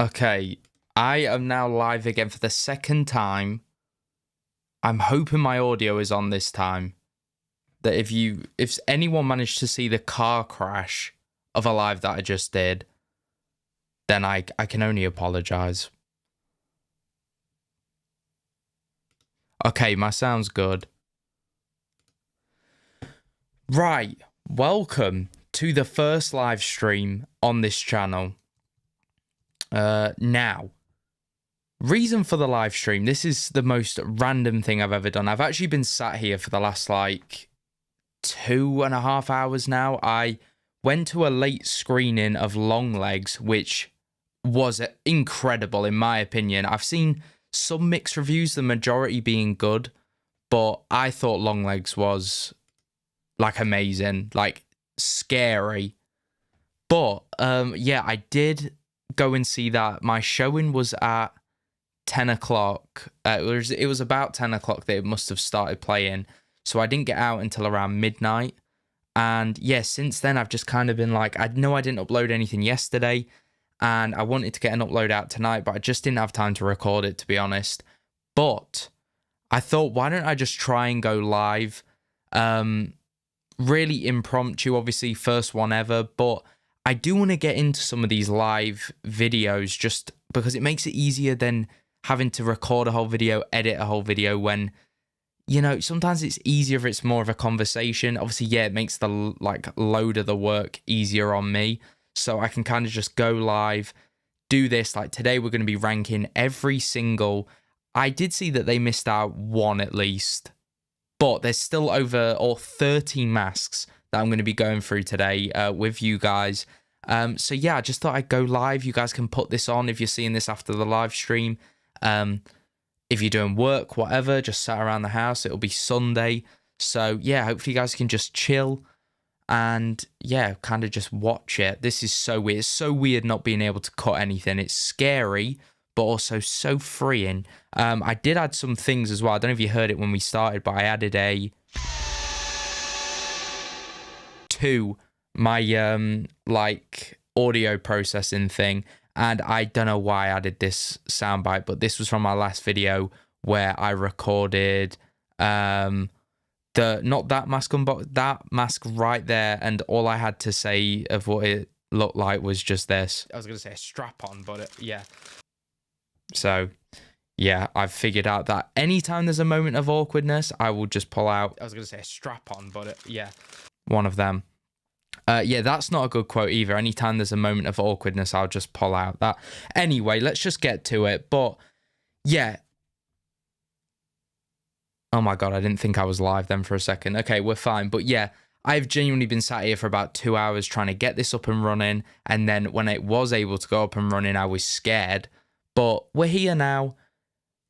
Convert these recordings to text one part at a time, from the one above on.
Okay, I am now live again for the second time. I'm hoping my audio is on this time. That if anyone managed to see the car crash of a live that I just did, then I can only apologize. Okay, my sound's good. Right, welcome to the first live stream on this channel. Now, reason for the live stream, this is the most random thing I've ever done. I've actually been sat here for the last like 2.5 hours now. I went to a late screening of Longlegs, which was incredible in my opinion. I've seen some mixed reviews, the majority being good, but I thought Longlegs was like amazing, like scary. But yeah, I did go and see that. My showing was at 10 o'clock. It was about 10 o'clock that it must have started playing. So I didn't get out until around midnight. And yeah, since then I've just kind of been like, I know I didn't upload anything yesterday and I wanted to get an upload out tonight, but I just didn't have time to record it, to be honest. But I thought, why don't I just try and go live? Really impromptu, obviously, first one ever, but I do want to get into some of these live videos just because it makes it easier than having to record a whole video, edit a whole video when, you know, sometimes it's easier if it's more of a conversation. Obviously, yeah, it makes the like load of the work easier on me. So I can kind of just go live, do this. Like today, we're going to be ranking every single. I did see that they missed out one at least, but there's still over 30 masks that I'm going to be going through today with you guys. So yeah, I just thought I'd go live. You guys can put this on if you're seeing this after the live stream. If you're doing work, whatever, just sat around the house, it'll be Sunday. So yeah, hopefully you guys can just chill and yeah, kind of just watch it. This is so weird. It's so weird not being able to cut anything. It's scary, but also so freeing. I did add some things as well. I don't know if you heard it when we started, but I added to my like audio processing thing, and I don't know why I added this soundbite, but this was from my last video where I recorded that mask right there, and all I had to say of what it looked like was just this. I was gonna say a strap on, but yeah. So yeah, I've figured out that anytime there's a moment of awkwardness, I will just pull out. I was going to say a strap on, but yeah, one of them. Yeah, that's not a good quote either. Anytime there's a moment of awkwardness, I'll just pull out that. Anyway, let's just get to it. But yeah. Oh my God, I didn't think I was live then for a second. Okay, we're fine. But yeah, I've genuinely been sat here for about 2 hours trying to get this up and running. And then when it was able to go up and running, I was scared. But we're here now.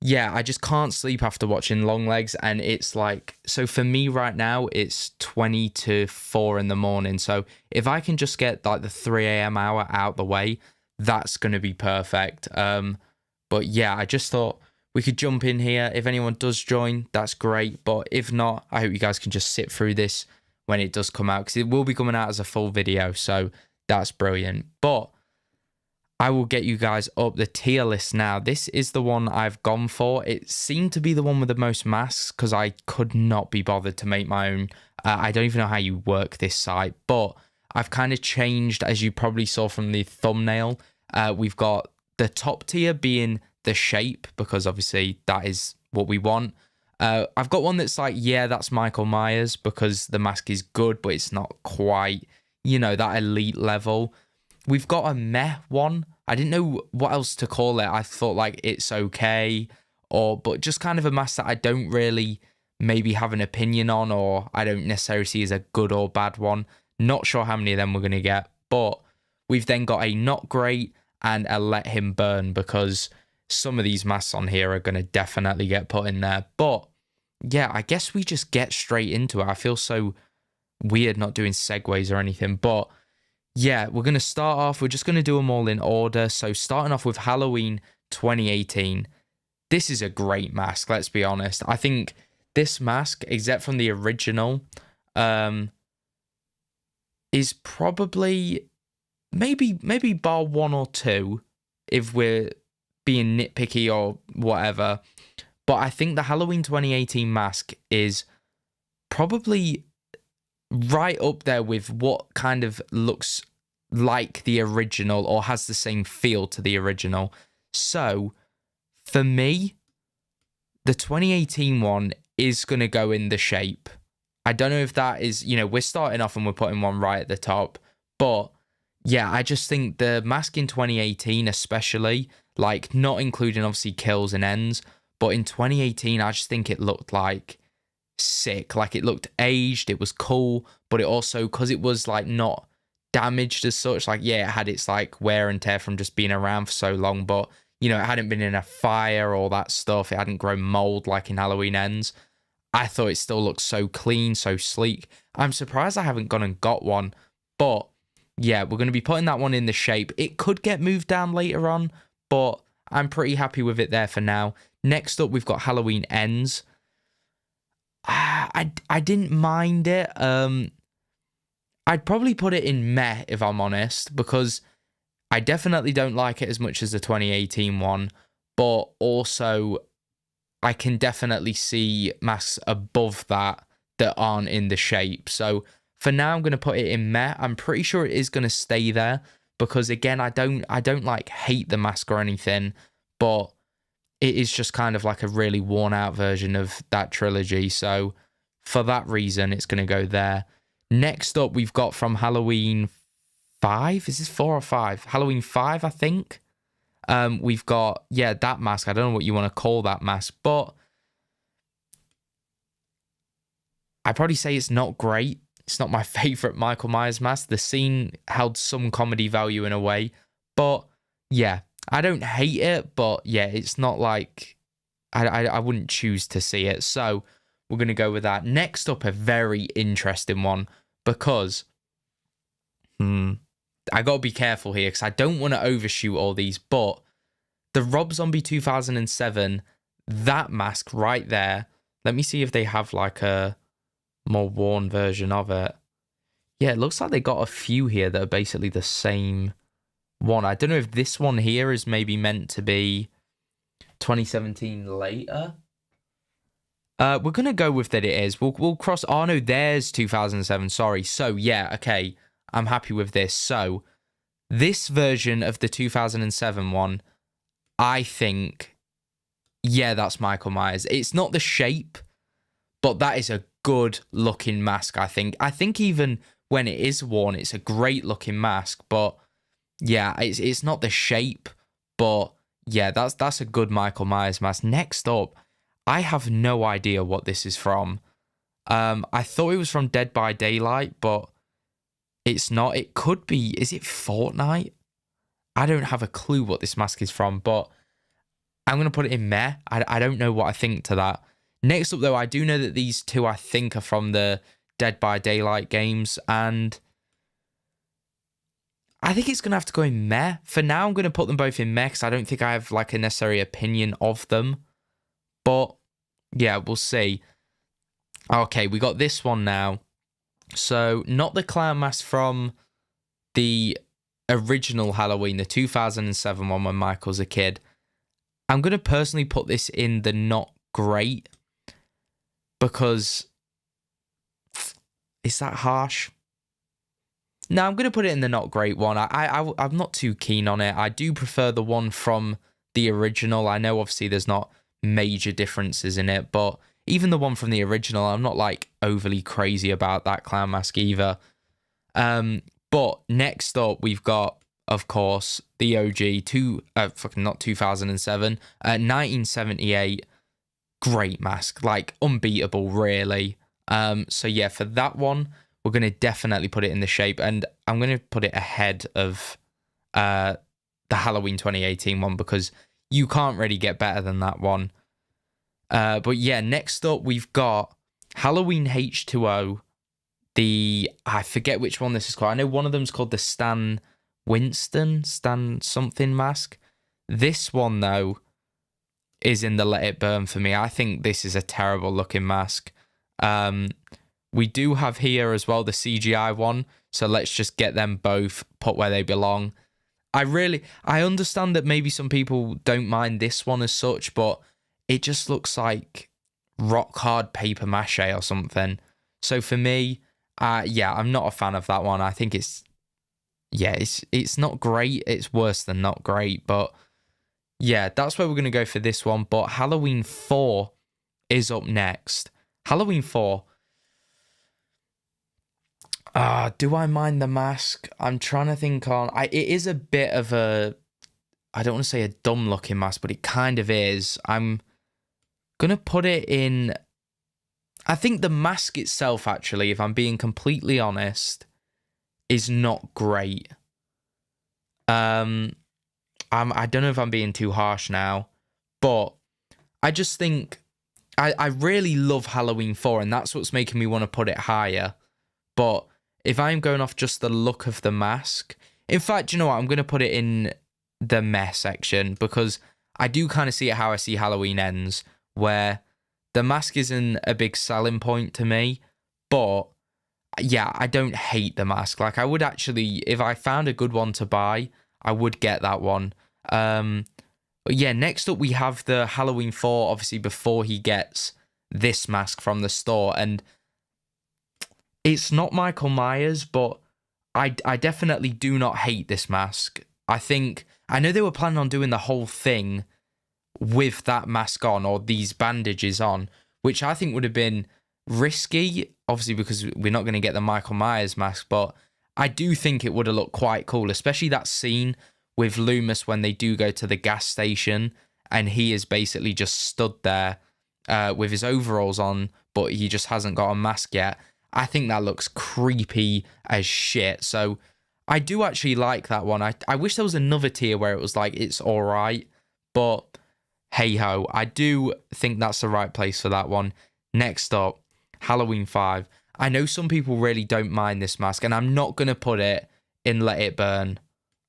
Yeah, I just can't sleep after watching Longlegs, and it's like, so for me right now, it's 20 to 4 in the morning. So if I can just get like the 3 a.m. hour out the way, that's going to be perfect. But yeah, I just thought we could jump in here. If anyone does join, that's great. But if not, I hope you guys can just sit through this when it does come out, because it will be coming out as a full video. So that's brilliant. But I will get you guys up the tier list now. This is the one I've gone for. It seemed to be the one with the most masks because I could not be bothered to make my own. I don't even know how you work this site, but I've kind of changed, as you probably saw from the thumbnail. We've got the top tier being the shape, because obviously that is what we want. I've got one that's like, yeah, that's Michael Myers because the mask is good, but it's not quite, you know, that elite level. We've got a meh one. I didn't know what else to call it. I thought like it's okay, but just kind of a mask that I don't really maybe have an opinion on, or I don't necessarily see as a good or bad one. Not sure how many of them we're going to get, but we've then got a not great and a let him burn, because some of these masks on here are going to definitely get put in there. But yeah, I guess we just get straight into it. I feel so weird not doing segues or anything, but yeah, we're going to start off. We're just going to do them all in order. So starting off with Halloween 2018. This is a great mask, let's be honest. I think this mask, except from the original, is probably maybe bar 1 or 2 if we're being nitpicky or whatever. But I think the Halloween 2018 mask is probably right up there with what kind of looks like the original or has the same feel to the original. So for me, the 2018 one is going to go in the shape. I don't know if that is, we're starting off and we're putting one right at the top. But yeah, I just think the mask in 2018 especially, like not including obviously kills and ends, but in 2018, I just think it looked like sick. Like it looked aged, it was cool, but it also, because it was like not damaged as such, like yeah, it had its like wear and tear from just being around for so long, but it hadn't been in a fire or that stuff. It hadn't grown mold like in Halloween Ends. I thought it still looked so clean, so sleek. I'm surprised I haven't gone and got one, but yeah, we're going to be putting that one in the shape. It could get moved down later on, but I'm pretty happy with it there for now. Next up, we've got Halloween Ends. I didn't mind it. I'd probably put it in meh if I'm honest, because I definitely don't like it as much as the 2018 one, but also I can definitely see masks above that aren't in the shape. So for now, I'm going to put it in meh. I'm pretty sure it is going to stay there because again, I don't like hate the mask or anything, but it is just kind of like a really worn out version of that trilogy. So for that reason, it's going to go there. Next up, we've got from Halloween 5. Is this 4 or 5? Halloween 5, I think. We've got, that mask. I don't know what you want to call that mask, but I'd probably say it's not great. It's not my favorite Michael Myers mask. The scene held some comedy value in a way, but yeah, I don't hate it, but yeah, it's not like I wouldn't choose to see it. So we're going to go with that. Next up, a very interesting one because I got to be careful here because I don't want to overshoot all these, but the Rob Zombie 2007, that mask right there, let me see if they have like a more worn version of it. Yeah, it looks like they got a few here that are basically the same one. I don't know if this one here is maybe meant to be 2017 later. We're going to go with that it is. We'll cross... Oh, no, there's 2007. Sorry. So, yeah, okay. I'm happy with this. So, this version of the 2007 one, I think, yeah, that's Michael Myers. It's not the shape, but that is a good-looking mask, I think. I think even when it is worn, it's a great-looking mask, but yeah, it's not the shape, but yeah, that's a good Michael Myers mask. Next up, I have no idea what this is from. I thought it was from Dead by Daylight, but it's not. It could be. Is it Fortnite? I don't have a clue what this mask is from, but I'm going to put it in meh. I don't know what I think to that. Next up, though, I do know that these two, I think, are from the Dead by Daylight games, and I think it's going to have to go in meh. For now, I'm going to put them both in meh because I don't think I have like a necessary opinion of them. But yeah, we'll see. Okay, we got this one now. So not the clown mask from the original Halloween, the 2007 one when Michael's a kid. I'm going to personally put this in the not great because... Is that harsh? No, I'm going to put it in the not great one. I'm not too keen on it. I do prefer the one from the original. I know obviously there's not major differences in it, but even the one from the original, I'm not like overly crazy about that clown mask either. But next up, we've got, of course, the OG, not 2007, 1978. Great mask, like unbeatable, really. So yeah, for that one, we're going to definitely put it in the shape, and I'm going to put it ahead of the Halloween 2018 one because you can't really get better than that one. But yeah, next up we've got Halloween H2O. I forget which one this is called. I know one of them's called the Stan something mask. This one though is in the Let It Burn for me. I think this is a terrible looking mask. We do have here as well the CGI one, so let's just get them both put where they belong. I understand that maybe some people don't mind this one as such, but it just looks like rock hard paper mache or something. So for me, yeah, I'm not a fan of that one. I think it's not great. It's worse than not great, but yeah, that's where we're going to go for this one. But Halloween 4 is up next. Halloween 4. Do I mind the mask? I'm trying to think it is a bit of a, I don't want to say a dumb looking mask, but it kind of is. I'm going to put it in, I think the mask itself, actually, if I'm being completely honest, is not great. I don't know if I'm being too harsh now, but I just think I really love Halloween 4, and that's what's making me want to put it higher. But if I'm going off just the look of the mask, in fact, you know what? I'm going to put it in the meh section, because I do kind of see it how I see Halloween Ends, where the mask isn't a big selling point to me, but yeah, I don't hate the mask. Like, I would actually, if I found a good one to buy, I would get that one. But yeah, next up we have the Halloween 4, obviously before he gets this mask from the store, and it's not Michael Myers, but I definitely do not hate this mask. I know they were planning on doing the whole thing with that mask on, or these bandages on, which I think would have been risky, obviously, because we're not going to get the Michael Myers mask, but I do think it would have looked quite cool, especially that scene with Loomis when they do go to the gas station and he is basically just stood there with his overalls on, but he just hasn't got a mask yet. I think that looks creepy as shit. So I do actually like that one. I wish there was another tier where it was like, it's all right, but hey ho, I do think that's the right place for that one. Next up, Halloween 5. I know some people really don't mind this mask, and I'm not going to put it in Let It Burn.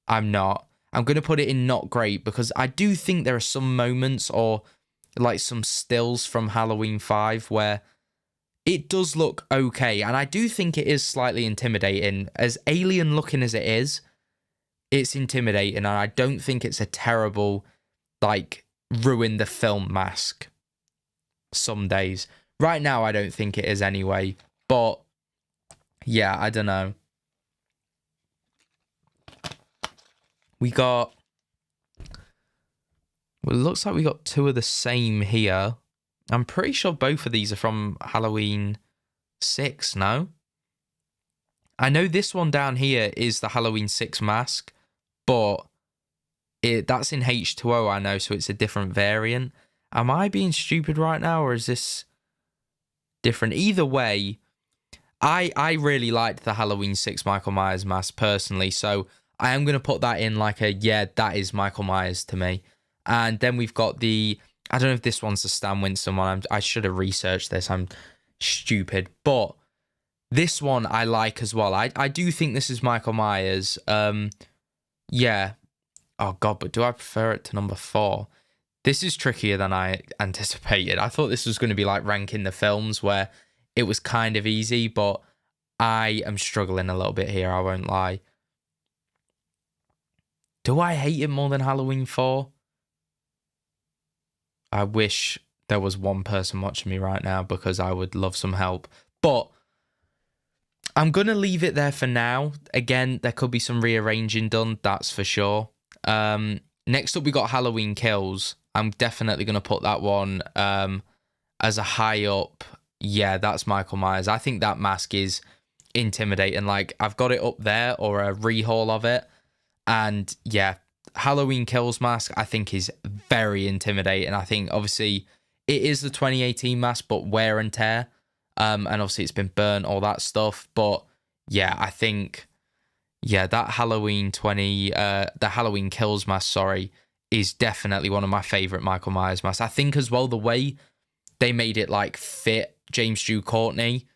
I'm not. I'm going to put it in Not Great, because I do think there are some moments or like some stills from Halloween 5 where it does look okay, and I do think it is slightly intimidating. As alien looking as it is, it's intimidating, and I don't think it's a terrible, like, ruin the film mask some days. Right now, I don't think it is anyway, but yeah, I don't know. We got, well, it looks like we got two of the same here. I'm pretty sure both of these are from Halloween 6, no? I know this one down here is the Halloween 6 mask, but that's in H2O, I know, so it's a different variant. Am I being stupid right now, or is this different? Either way, I really liked the Halloween 6 Michael Myers mask personally, so I am going to put that in like a, yeah, that is Michael Myers to me. And then we've got the, I don't know if this one's the Stan Winston one. I should have researched this. I'm stupid. But this one I like as well. I do think this is Michael Myers. Yeah. Oh, God, but do I prefer it to number 4? This is trickier than I anticipated. I thought this was going to be like ranking the films where it was kind of easy, but I am struggling a little bit here, I won't lie. Do I hate it more than Halloween 4? I wish there was one person watching me right now, because I would love some help. But I'm going to leave it there for now. Again, there could be some rearranging done, that's for sure. Next up, we got Halloween Kills. I'm definitely going to put that one as a high up. Yeah, that's Michael Myers. I think that mask is intimidating. Like, I've got it up there, or a rehaul of it. And yeah, Halloween Kills mask, I think, is very intimidating. I think, obviously, it is the 2018 mask, but wear and tear. And obviously, it's been burnt, all that stuff. But yeah, I think, yeah, that the Halloween Kills mask, sorry, is definitely one of my favorite Michael Myers masks. I think as well, the way they made it like fit James Drew Courtney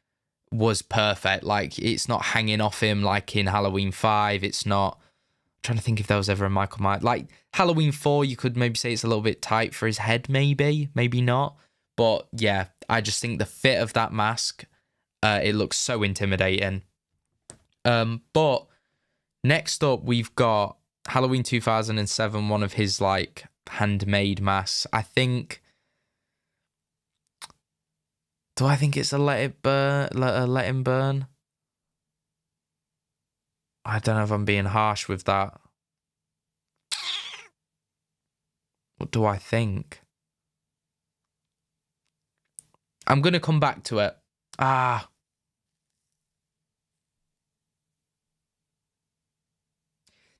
was perfect. Like, it's not hanging off him like in Halloween 5. It's not, I'm trying to think if there was ever a Michael Myers. Like, Halloween 4, you could maybe say it's a little bit tight for his head, maybe not. But yeah, I just think the fit of that mask, it looks so intimidating. But next up, we've got Halloween 2007, one of his like handmade masks. I think. Do I think it's a Let It Burn? Let Him Burn? I don't know if I'm being harsh with that. What do I think? I'm going to come back to it.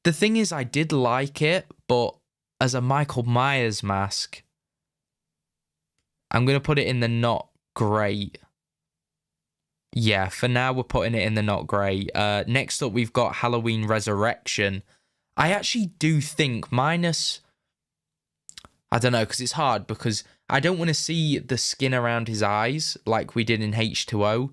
The thing is, I did like it, but as a Michael Myers mask, I'm going to put it in the not great. Yeah, for now, we're putting it in the not great. Next up, we've got Halloween Resurrection. I actually do think, minus... I don't know, because it's hard, because I don't want to see the skin around his eyes like we did in H2O.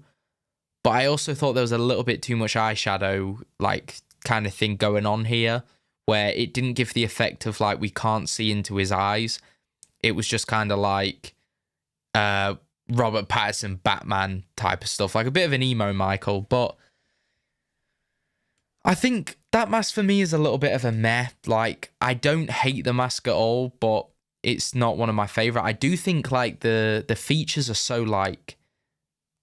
But I also thought there was a little bit too much eyeshadow, like, kind of thing going on here, where it didn't give the effect of, like, we can't see into his eyes. It was just kind of like Robert Pattinson Batman type of stuff, like a bit of an emo Michael. But I think that mask for me is a little bit of a meh. Like, I don't hate the mask at all, but it's not one of my favorite. I do think like the features are so like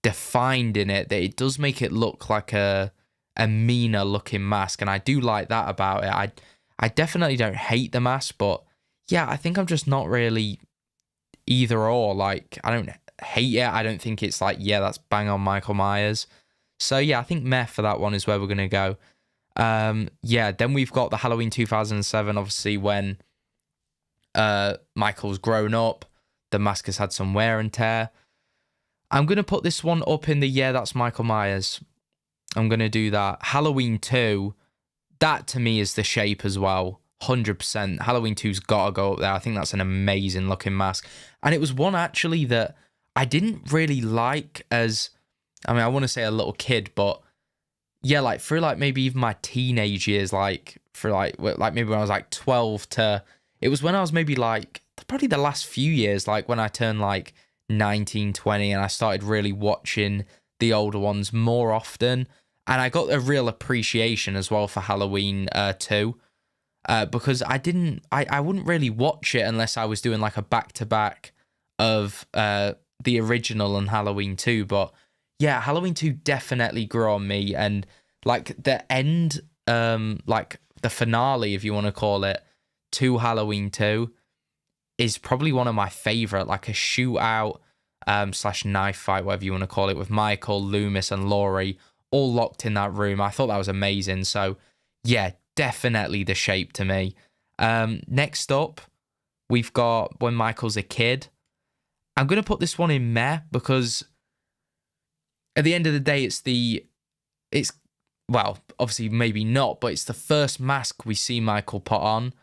defined in it that it does make it look like a meaner looking mask, and I do like that about it. I definitely don't hate the mask, but yeah, I think I'm just not really either or. Like, I don't hate it. I don't think it's like, yeah, that's bang on Michael Myers. So yeah, I think meh for that one is where we're gonna go. Yeah, then we've got the Halloween 2007, obviously when Michael's grown up, the mask has had some wear and tear. I'm gonna put this one up in the yeah, that's Michael Myers. I'm gonna do that. Halloween 2, that to me is the shape as well. 100%. Halloween 2's gotta go up there. I think that's an amazing looking mask. And it was one actually that I didn't really like as, I mean, I want to say a little kid, but yeah, like through like maybe even my teenage years, like for like maybe when I was like 12 to, it was when I was maybe like probably the last few years, like when I turned like 19, 20, and I started really watching the older ones more often. And I got a real appreciation as well for Halloween 2. Because I wouldn't really watch it unless I was doing like a back-to-back of the original and Halloween 2. But yeah, Halloween 2 definitely grew on me. And like the end, like the finale, if you want to call it, to Halloween 2 is probably one of my favorite, like a shootout slash knife fight, whatever you want to call it, with Michael, Loomis, and Laurie all locked in that room. I thought that was amazing. So yeah, definitely the shape to me. Next up, we've got when Michael's a kid. I'm going to put this one in meh because at the end of the day, it's well, obviously maybe not, but it's the first mask we see Michael put on.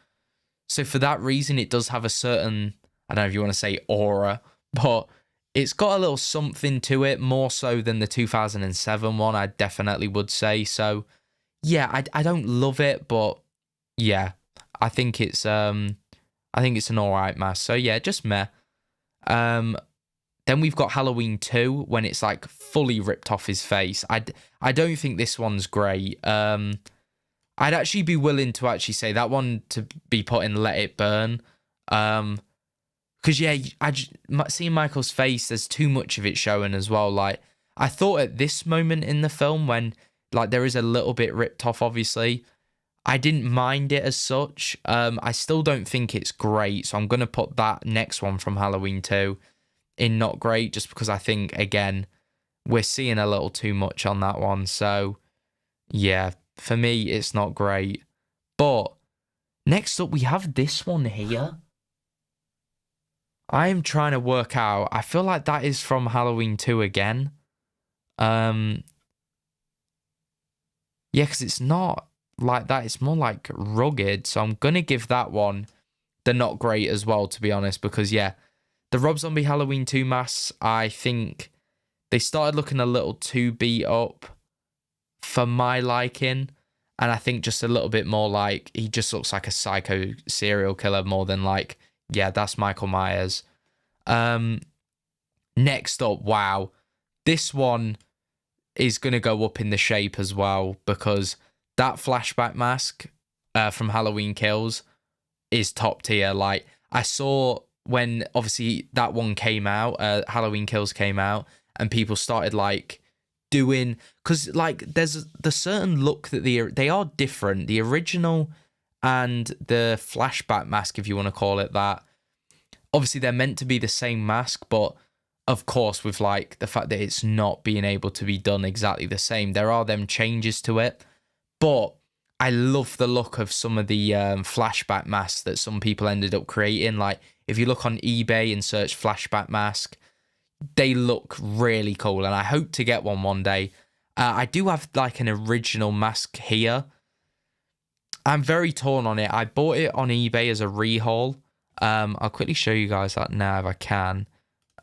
So for that reason, it does have a certain, I don't know if you want to say aura, but it's got a little something to it, more so than the 2007 one, I definitely would say. So yeah, I don't love it, but yeah, I think it's an alright mask. So yeah, just meh. Then we've got Halloween 2 when it's like fully ripped off his face. I don't think this one's great. I'd actually be willing to actually say that one to be put in Let It Burn. Because yeah, seeing Michael's face, there's too much of it showing as well. Like, I thought at this moment in the film when like there is a little bit ripped off, obviously, I didn't mind it as such. I still don't think it's great, so I'm going to put that next one from Halloween 2 in not great, just because I think, again, we're seeing a little too much on that one. So, yeah, for me, it's not great. But next up, we have this one here. I am trying to work out. I feel like that is from Halloween 2 again. Yeah, because it's not like that. It's more like rugged. So I'm going to give that one the not great as well, to be honest. Because, yeah, the Rob Zombie Halloween 2 masks, I think they started looking a little too beat up for my liking. And I think just a little bit more like he just looks like a psycho serial killer more than like, yeah, that's Michael Myers. Next up, wow. This one is going to go up in the shape as well because that flashback mask, from Halloween Kills is top tier. Like, I saw when obviously that one came out, Halloween Kills came out, and people started like doing, because like there's the certain look that they are different. The original and the flashback mask, if you want to call it that, obviously they're meant to be the same mask, but of course with like the fact that it's not being able to be done exactly the same, there are them changes to it. But I love the look of some of the flashback masks that some people ended up creating. Like, if you look on eBay and search flashback mask, they look really cool, and I hope to get one day. I do have like an original mask here. I'm very torn on it. I bought it on eBay as a rehaul. I'll quickly show you guys that now if I can.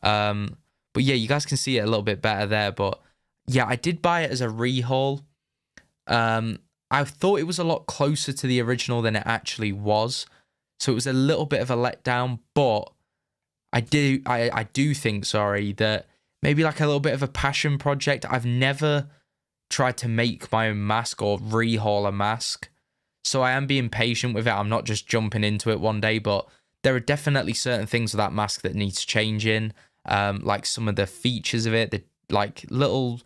But yeah, you guys can see it a little bit better there. But yeah, I did buy it as a rehaul. I thought it was a lot closer to the original than it actually was. So it was a little bit of a letdown, but I do think, sorry, that maybe like a little bit of a passion project. I've never tried to make my own mask or rehaul a mask. So I am being patient with it. I'm not just jumping into it one day, but there are definitely certain things with that mask that needs changing. Like some of the features of it, the like little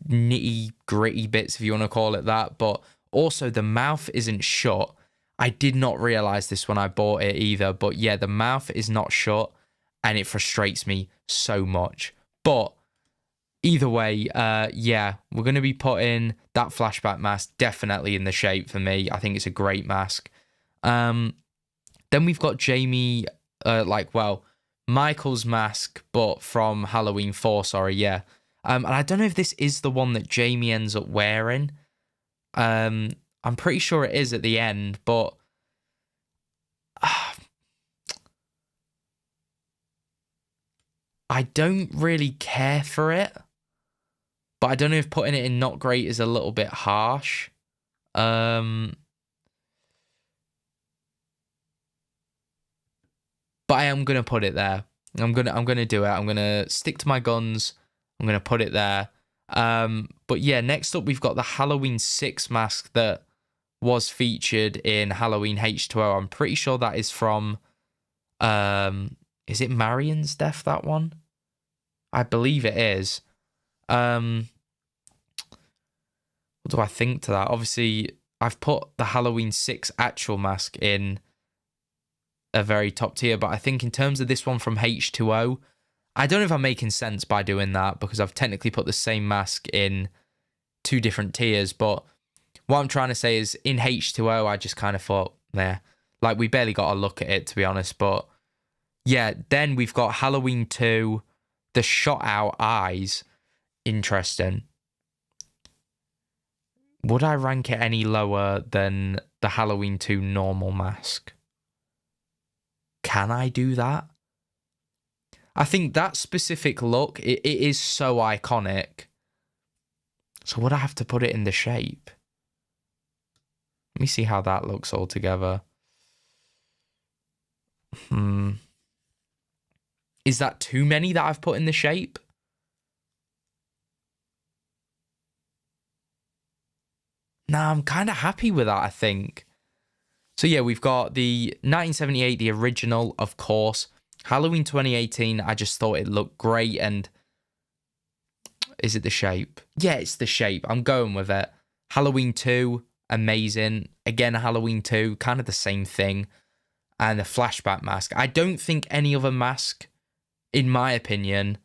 nitty gritty bits, if you want to call it that. But also the mouth isn't shut. I did not realize this when I bought it either, but yeah, the mouth is not shut, and it frustrates me so much. But either way, yeah, we're going to be putting that flashback mask definitely in the shape for me. I think it's a great mask. Then we've got Jamie, Michael's mask, but from Halloween 4, sorry, yeah. And I don't know if this is the one that Jamie ends up wearing. I'm pretty sure it is at the end, but I don't really care for it. But I don't know if putting it in not great is a little bit harsh. But I am gonna put it there. I'm gonna do it. I'm gonna stick to my guns. I'm gonna put it there. But yeah, next up we've got the Halloween 6 mask that was featured in Halloween H2O. I'm pretty sure that is from is it Marion's Death, that one? I believe it is. What do I think to that? Obviously, I've put the Halloween 6 actual mask in a very top tier, but I think in terms of this one from H2O, I don't know if I'm making sense by doing that, because I've technically put the same mask in 2 different tiers, but what I'm trying to say is in H2O, I just kind of thought, nah, like we barely got a look at it, to be honest. But yeah, then we've got Halloween 2, the shot out eyes. Interesting. Would I rank it any lower than the Halloween 2 normal mask? Can I do that? I think that specific look, it is so iconic. So would I have to put it in the shape? Let me see how that looks all together. Is that too many that I've put in the shape? Nah, I'm kind of happy with that, I think. So yeah, we've got the 1978, the original, of course. Halloween 2018, I just thought it looked great. And is it the shape? Yeah, it's the shape. I'm going with it. Halloween 2, amazing. Again, Halloween 2, kind of the same thing. And the flashback mask. I don't think any other mask, in my opinion,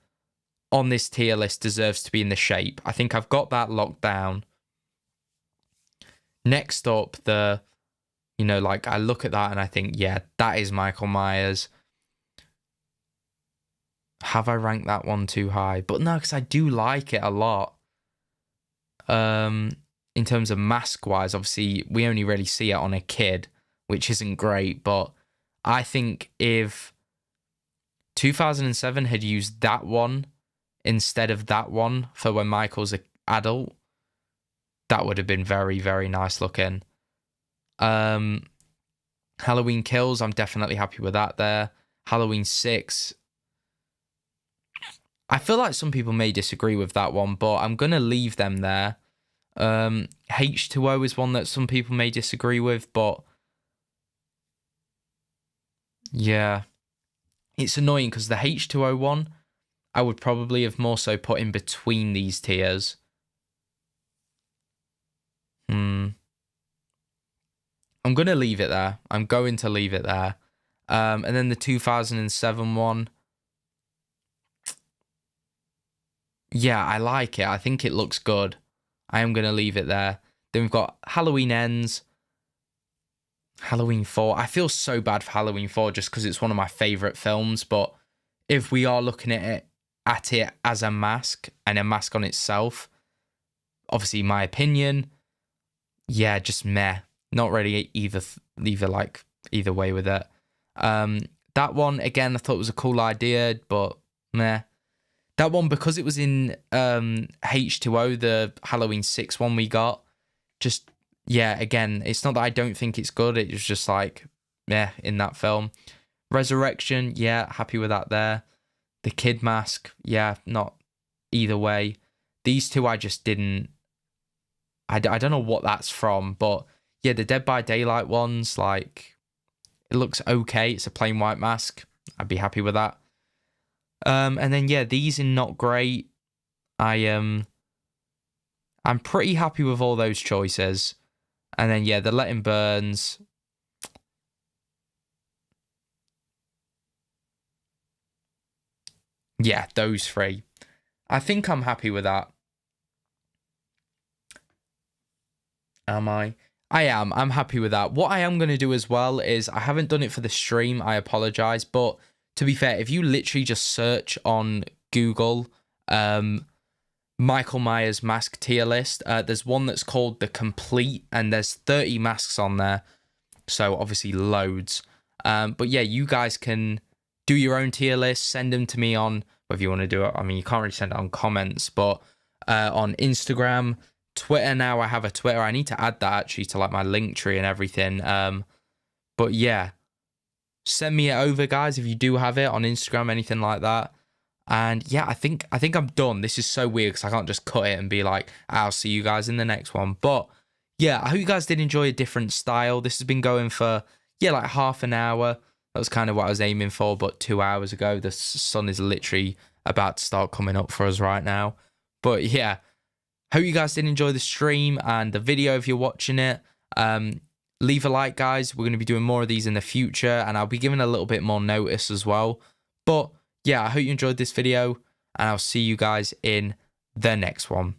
on this tier list deserves to be in the shape. I think I've got that locked down. Next up, I look at that and I think, yeah, that is Michael Myers. Have I ranked that one too high? But no, because I do like it a lot. In terms of mask-wise, obviously, we only really see it on a kid, which isn't great. But I think if 2007 had used that one instead of that one for when Michael's an adult, that would have been very, very nice looking. Halloween Kills, I'm definitely happy with that there. Halloween 6, I feel like some people may disagree with that one, but I'm going to leave them there. H2O is one that some people may disagree with, but yeah, it's annoying because the H2O one, I would probably have more so put in between these tiers. I'm going to leave it there. I'm going to leave it there. And then the 2007 one. Yeah, I like it. I think it looks good. I am going to leave it there. Then we've got Halloween Ends. Halloween 4. I feel so bad for Halloween 4 just because it's one of my favourite films. But if we are looking at it as a mask and a mask on itself, obviously my opinion, yeah, just meh. Not really either way with it. That one, again, I thought was a cool idea, but meh. That one, because it was in H2O, the Halloween 6 one we got, just, yeah, again, it's not that I don't think it's good. It was just like, yeah, in that film. Resurrection, yeah, happy with that there. The Kid Mask, yeah, not either way. These two I just didn't, I don't know what that's from, but yeah, the Dead by Daylight ones, like, it looks okay. It's a plain white mask. I'd be happy with that. And then, yeah, these are not great. I'm pretty happy with all those choices. And then, yeah, the Letting Burns. Yeah, those three. I think I'm happy with that. Am I? I am. I'm happy with that. What I am going to do as well is, I haven't done it for the stream. I apologize. But to be fair, if you literally just search on Google, Michael Myers mask tier list, there's one that's called The Complete, and there's 30 masks on there. So obviously loads. But yeah, you guys can do your own tier list. Send them to me on, whether you want to do it. I mean, you can't really send it on comments, but on Instagram, Twitter. Now I have a Twitter. I need to add that actually to like my link tree and everything. But yeah, send me it over, guys, if you do have it on Instagram, anything like that. And yeah, I think I'm done. This is so weird because I can't just cut it and be like, I'll see you guys in the next one. But yeah, I hope you guys did enjoy a different style. This has been going for, yeah, like half an hour. That was kind of what I was aiming for, but 2 hours ago. The sun is literally about to start coming up for us right now. But yeah, hope you guys did enjoy the stream and the video if you're watching it. Leave a like, guys. We're going to be doing more of these in the future, and I'll be giving a little bit more notice as well. But yeah, I hope you enjoyed this video, and I'll see you guys in the next one.